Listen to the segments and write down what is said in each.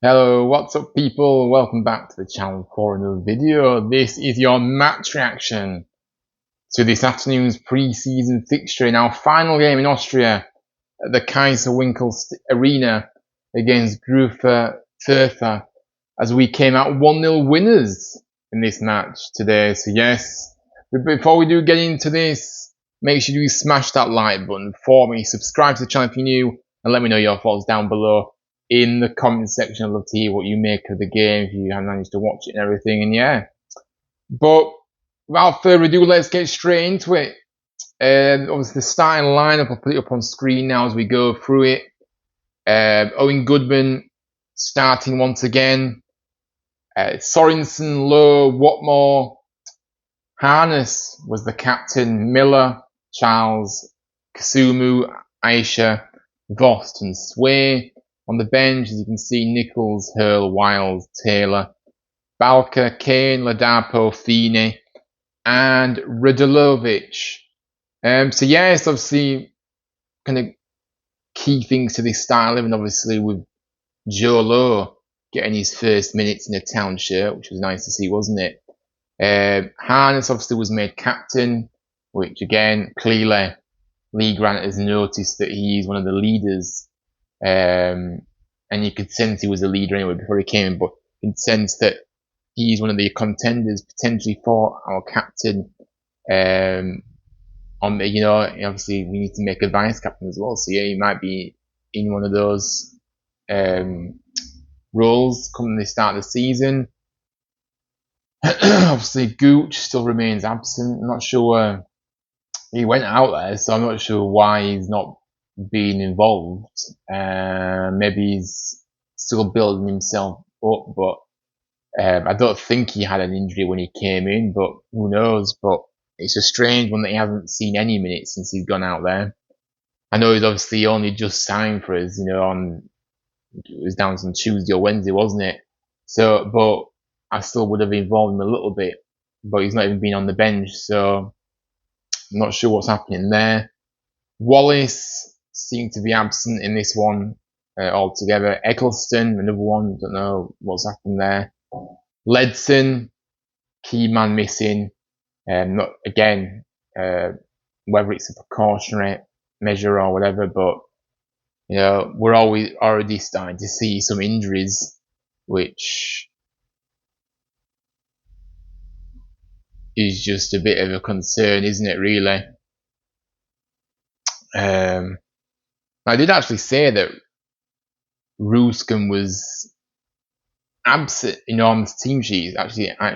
Hello, what's up people? Welcome back to the channel for another video. This is your match reaction to this afternoon's pre-season fixture in our final game in Austria at the Kaiserwinkel Arena against Greuther Furth as we came out 1-0 winners in this match today. So yes, but before we do get into this, make sure you smash that like button for me, subscribe to the channel if you're new, and let me know your thoughts down below in the comment section. I'd love to hear what you make of the game, if you haven't managed to watch it and everything, and yeah. But without further ado, let's get straight into it. Obviously the starting lineup, I'll put it up on screen now as we go through it. Owen Goodman starting once again. Sorensen, Lowe, Watmore. Harness was the captain. Miller, Charles, Kasumu, Aisha, Vost and Sway. On the bench, as you can see, Nichols, Hurl, Wiles, Taylor, Balka, Kane, Ladapo, Feeney, and Radulovic. So yeah, it's obviously kind of key things to this style, even obviously with Joe Lowe getting his first minutes in a town shirt, which was nice to see, wasn't it? Harness obviously was made captain, which again, clearly Lee Grant has noticed that he's one of the leaders. And you could sense he was a leader anyway before he came in, but you could sense that he's one of the contenders potentially for our captain. Obviously we need to make a vice captain as well, so yeah, he might be in one of those roles coming the start of the season. Obviously Gooch still remains absent. I'm not sure he went out there, so I'm not sure why he's not being involved. Maybe he's still building himself up, but I don't think he had an injury when he came in, but who knows. But it's a strange one that he hasn't seen any minutes since he's gone out there. I know he's obviously only just signed for us, it was down on Tuesday or Wednesday, wasn't it? So, but I still would have involved him a little bit, but he's not even been on the bench, so I'm not sure what's happening there. Wallace seemed to be absent in this one altogether. Eccleston, another one, don't know what's happened there. Ledson, key man missing. Not again, whether it's a precautionary measure or whatever, but we're already starting to see some injuries, which is just a bit of a concern, isn't it? Really. I did actually say that Ruscombe was absent, on the team sheet. Actually, on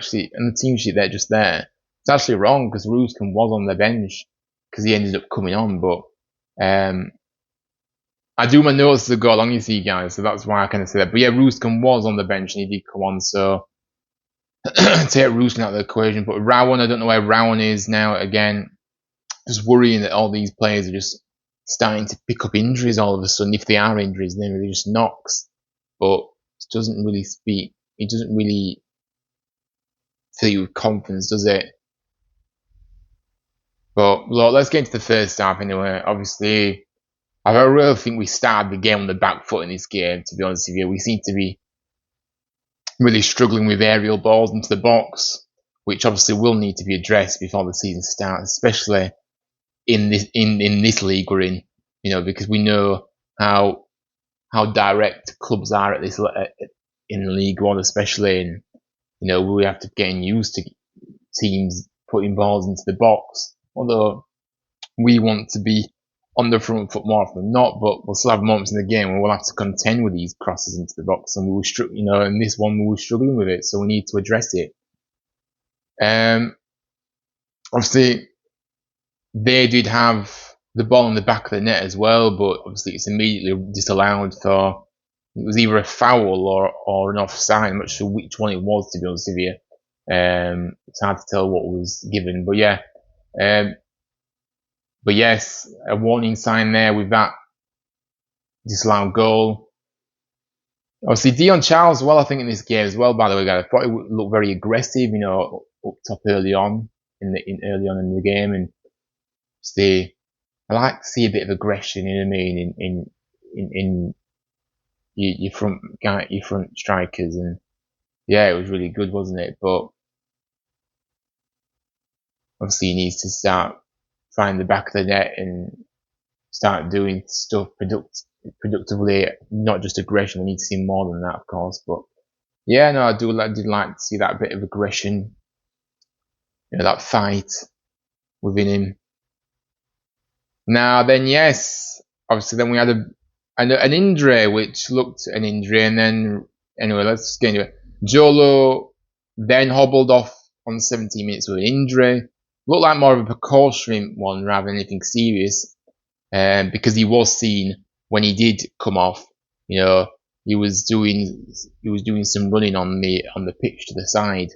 the team sheet, they're just there. It's actually wrong because Ruscombe was on the bench because he ended up coming on. But I do my notes to go along, you see, guys, so that's why I kind of say that. But yeah, Ruscombe was on the bench and he did come on, so take Ruscombe out of the equation. But Rowan, I don't know where Rowan is now. Again, just worrying that all these players are just starting to pick up injuries all of a sudden. If they are injuries, then they just knocks. But it doesn't really speak. It doesn't really fill you with confidence, does it? But look, let's get into the first half anyway. Obviously, I really think we started the game on the back foot in this game, to be honest with you. We seem to be really struggling with aerial balls into the box, which obviously will need to be addressed before the season starts, especially in this league we're in, because we know how direct clubs are at this in League One, especially, and we have to get used to teams putting balls into the box. Although we want to be on the front foot more often than not, but we'll still have moments in the game where we'll have to contend with these crosses into the box, and we were in this one we were struggling with it, so we need to address it. Obviously, they did have the ball in the back of the net as well, but obviously it's immediately disallowed for. It was either a foul or an offside. I'm not sure which one it was, to be honest with you. It's hard to tell what was given, but yeah. But yes, a warning sign there with that disallowed goal. Obviously, Dion Charles as well, I think, in this game as well, by the way, guys. I thought he looked very aggressive, up top early on in the game, and I like to see a bit of aggression, you know what I mean, in your front strikers, and yeah, it was really good, wasn't it? But obviously, he needs to start finding the back of the net and start doing stuff productively, not just aggression. We need to see more than that, of course. But yeah, no, I did like to see that bit of aggression, that fight within him. Now then, yes, obviously then we had an injury, which looked an injury, and then anyway, let's get into it. Jolo then hobbled off on 17 minutes with an injury. Looked like more of a precautionary one rather than anything serious, because he was seen when he did come off. He was doing some running on the pitch to the side,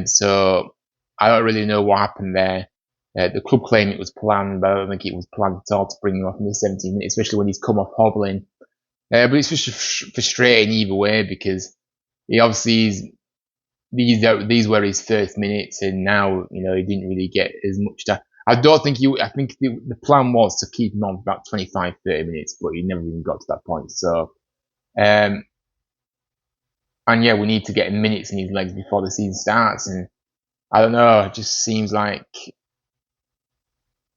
so I don't really know what happened there. The club claim it was planned, but I don't think it was planned at all to bring him off in the 17 minutes, especially when he's come off hobbling. But it's just frustrating either way, because he obviously these were his first minutes, and now he didn't really get as much time. I think the plan was to keep him on for about 25, 30 minutes, but he never even got to that point. So, and yeah, we need to get minutes in his legs before the season starts, and I don't know, it just seems like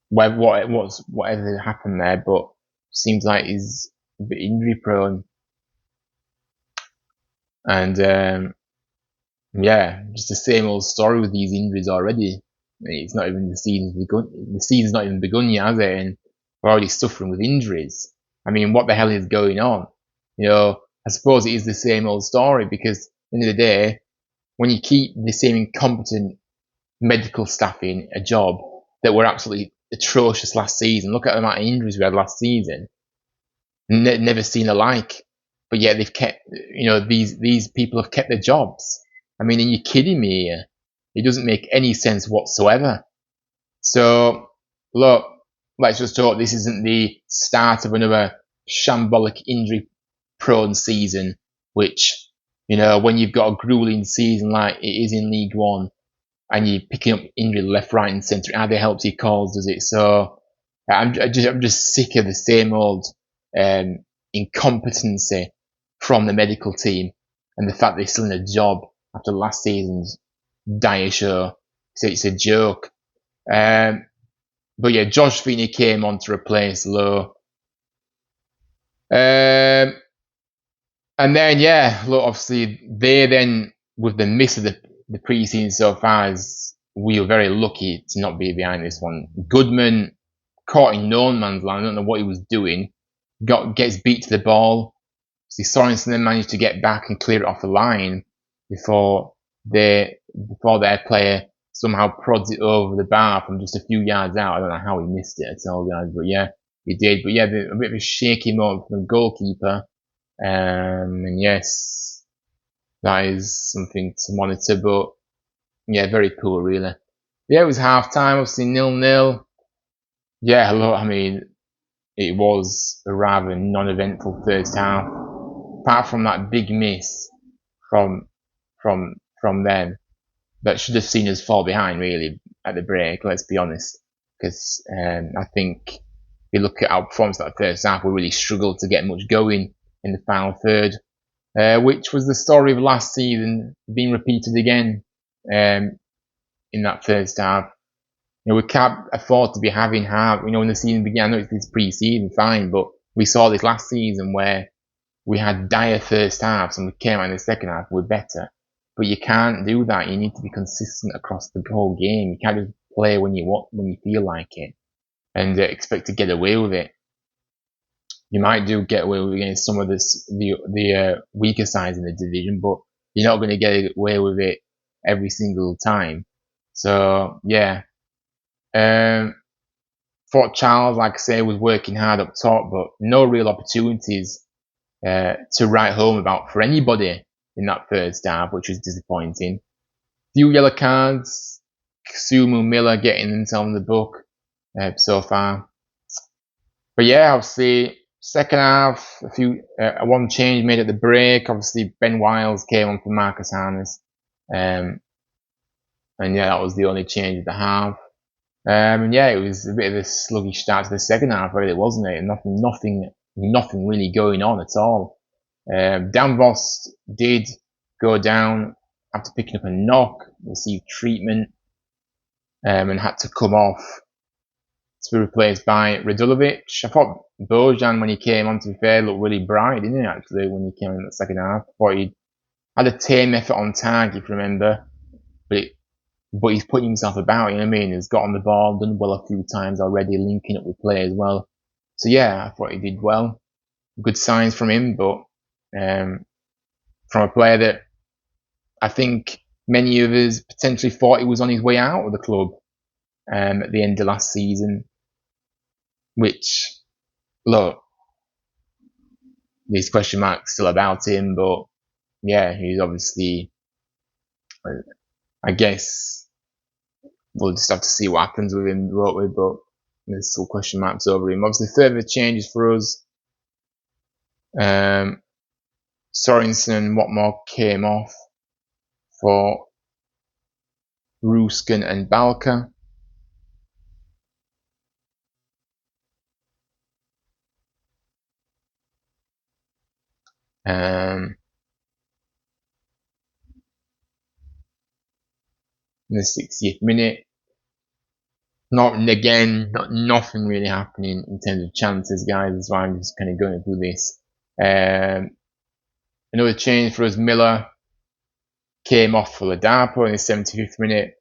whatever happened there, but seems like he's a bit injury prone, and yeah, just the same old story with these injuries already. It's not even the season's begun. The season's not even begun yet, has it? And we're already suffering with injuries. I mean, what the hell is going on? I suppose it is the same old story, because at the end of the day, when you keep the same incompetent medical staff in a job that were absolutely atrocious last season, look at the amount of injuries we had last season. Never seen the like. But yet they've kept, these people have kept their jobs. I mean, are you kidding me here? It doesn't make any sense whatsoever. So, look, let's just hope this isn't the start of another shambolic injury-prone season, which, when you've got a grueling season like it is in League One, and you're picking up injury left, right, and centre, it hardly helps your cause, does it? So, I'm just sick of the same old incompetency from the medical team, and the fact they're still in a job after last season's dire show. So it's a joke. But yeah, Josh Feeney came on to replace Lowe. And then, yeah, look, obviously, they then, with the miss of the pre-season so far, as we were very lucky to not be behind this one. Goodman caught in no man's land. I don't know what he was doing. Gets beat to the ball. See, Sorensen then managed to get back and clear it off the line before their player somehow prods it over the bar from just a few yards out. I don't know how he missed it at all, guys, but yeah, he did. But yeah, a bit of a shaky moment from the goalkeeper. And yes, that is something to monitor, but yeah, very poor, really. Yeah, it was half time, obviously 0-0. Yeah, look, I mean, it was a rather non-eventful first half. Apart from that big miss from them, that should have seen us fall behind really at the break. Let's be honest, because I think if you look at our performance that first half, we really struggled to get much going in the final third, which was the story of last season being repeated again in that first half. We can't afford to be having half. When the season began, I know it's pre-season, fine, but we saw this last season where we had dire first halves and we came out in the second half, we're better. But you can't do that. You need to be consistent across the whole game. You can't just play when you feel like it and expect to get away with it. You might get away with it against some of the weaker sides in the division, but you're not going to get away with it every single time. So yeah, Fort Charles, like I say, was working hard up top, but no real opportunities to write home about for anybody in that first half, which was disappointing. Few yellow cards, Sumu Miller getting themselves in the book so far. But yeah, obviously, second half, one change made at the break. Obviously, Ben Wiles came on for Marcus Harness. And yeah, that was the only change at the half. And yeah, it was a bit of a sluggish start to the second half, really, wasn't it? Nothing really going on at all. Dan Voss did go down after picking up a knock, received treatment, and had to come off to be replaced by Radulovic. I thought Bojan, when he came on, to be fair, looked really bright, didn't he, actually, when he came in the second half. I thought he had a tame effort on target, if you remember, but he's putting himself about, you know what I mean? He's got on the ball, done well a few times already, linking up with play as well. So yeah, I thought he did well. Good signs from him, but from a player that I think many of us potentially thought he was on his way out of the club at the end of last season. Which, look, there's question marks still about him, but yeah, he's obviously, I guess, we'll just have to see what happens with him, won't we? But there's still question marks over him. Obviously, further changes for us. Sorensen and Watmore came off for Ruskin and Balka. In the 60th minute, nothing really happening in terms of chances, guys. That's why I'm just kind of going through this. Another change for us, Miller came off for Ladapo in the 75th minute,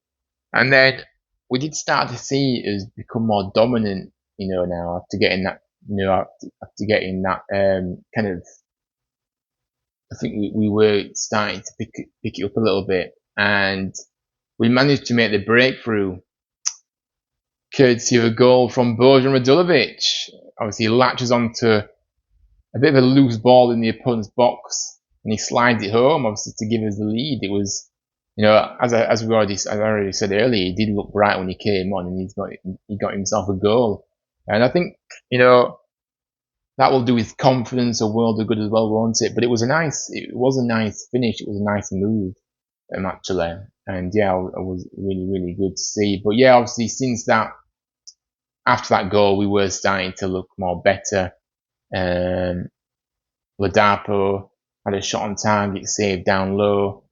and then we did start to see us become more dominant, now after getting that, kind of, I think we were starting to pick it up a little bit, and we managed to make the breakthrough courtesy of a goal from Bojan Radulovic. Obviously, he latches onto a bit of a loose ball in the opponent's box, and he slides it home, obviously, to give us the lead. It was, as I already said earlier, he did look bright when he came on, and he got himself a goal. And I think, that will do his confidence a world of good as well, won't it? But it was a nice finish. It was a nice move, actually. And yeah, it was really, really good to see. But yeah, obviously, since that, after that goal, we were starting to look more better. Ladapo had a shot on target, saved down low.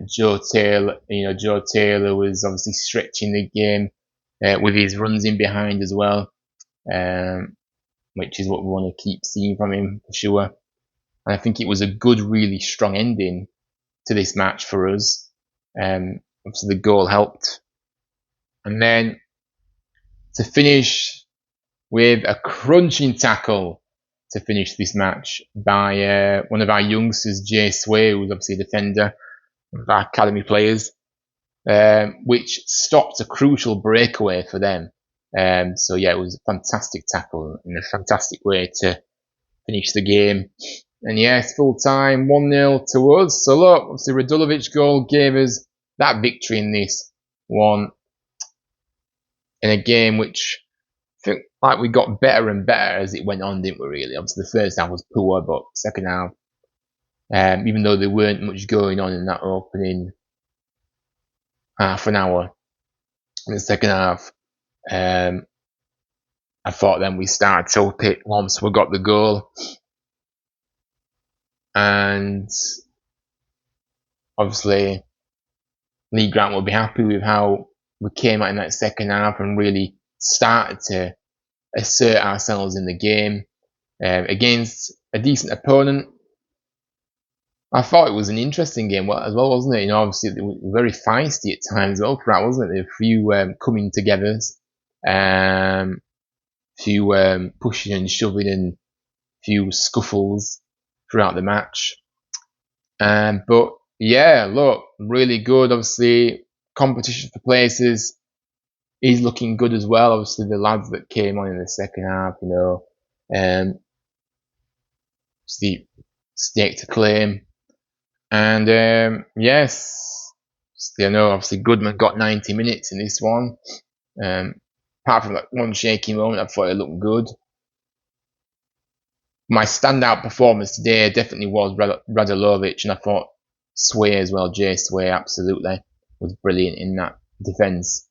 Joe Taylor was obviously stretching the game with his runs in behind as well, which is what we want to keep seeing from him for sure. And I think it was a good, really strong ending to this match for us. Obviously, the goal helped. And then to finish with a crunching tackle to finish this match by one of our youngsters, Jay Sway, who's obviously a defender, one of our academy players, which stopped a crucial breakaway for them. So yeah, it was a fantastic tackle and a fantastic way to finish the game. And yes, full time, 1-0 to us. So look, obviously Radulovic goal gave us that victory in this one, in a game which I think like we got better and better as it went on, didn't we, really? Obviously the first half was poor, but second half, even though there weren't much going on in that opening half an hour, in the second half, I thought then we started to up it once we got the goal. And obviously Lee Grant will be happy with how we came out in that second half and really started to assert ourselves in the game against a decent opponent. I thought it was an interesting game as well, wasn't it? Obviously it was very feisty at times, well, throughout, wasn't it? There were a few coming togethers, few pushing and shoving, and few scuffles throughout the match. But yeah, look, really good. Obviously, competition for places is looking good as well. Obviously, the lads that came on in the second half, the stake to claim. And yes, I know obviously Goodman got 90 minutes in this one. Apart from that one shaky moment, I thought it looked good. My standout performance today definitely was Radulovic, and I thought Sway as well, Jay Sway, absolutely was brilliant in that defence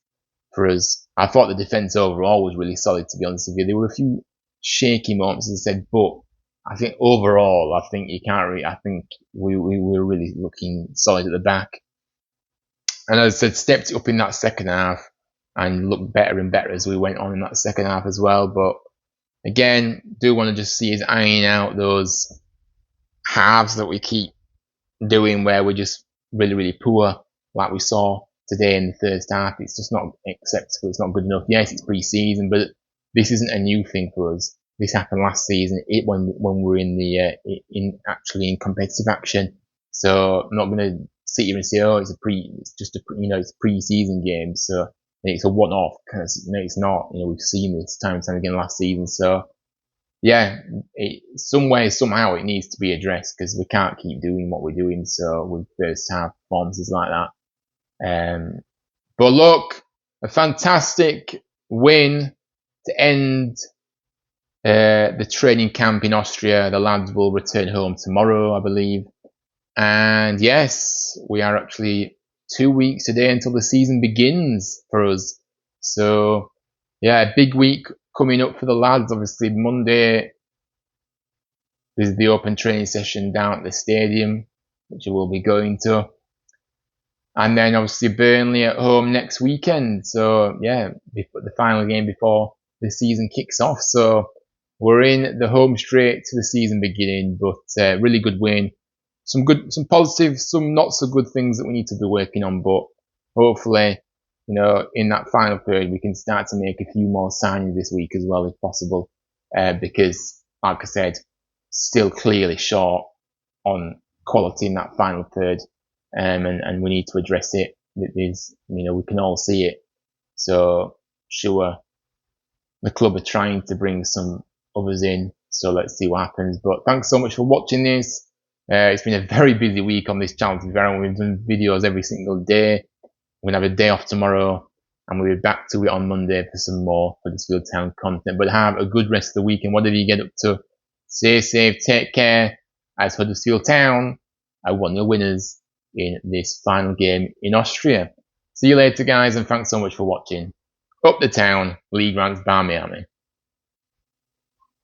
for us. I thought the defence overall was really solid, to be honest with you. There were a few shaky moments, as I said, but I think overall, I think you can't really. I think we're really looking solid at the back, and as I said, stepped up in that second half and looked better and better as we went on in that second half as well. But again, do want to just see us ironing out those halves that we keep doing where we're just really, really poor, like we saw today in the first half. It's just not acceptable. It's not good enough. Yes, it's pre-season, but this isn't a new thing for us. This happened last season when we were in the in competitive action. So I'm not going to sit here and say, oh, it's just it's a pre-season game, so it's a one-off. Because no, it's not. We've seen this time and time again last season. So yeah, somehow it needs to be addressed because we can't keep doing what we're doing. So with first half performances like that. But look, a fantastic win to end the training camp in Austria. The lads will return home tomorrow, I believe. And yes, we are actually 2 weeks today until the season begins for us. So yeah, a big week coming up for the lads. Obviously, Monday there's the open training session down at the stadium, which we'll be going to. And then obviously Burnley at home next weekend. So yeah, the final game before the season kicks off. So we're in the home straight to the season beginning, but really good win. Some positive, some not so good things that we need to be working on, but hopefully, in that final third, we can start to make a few more signings this week as well, if possible, because, like I said, still clearly short on quality in that final third, and we need to address it. We can all see it. So sure, the club are trying to bring some others in, so let's see what happens. But thanks so much for watching this. It's been a very busy week on this channel. We've done videos every single day. We're going to have a day off tomorrow, and we'll be back to it on Monday for some more Huddersfield Town content. But have a good rest of the week, and whatever you get up to, stay safe, take care, as Huddersfield Town are one of the winners in this final game in Austria. See you later, guys, and thanks so much for watching. Up the town, League ranks Barmy Army.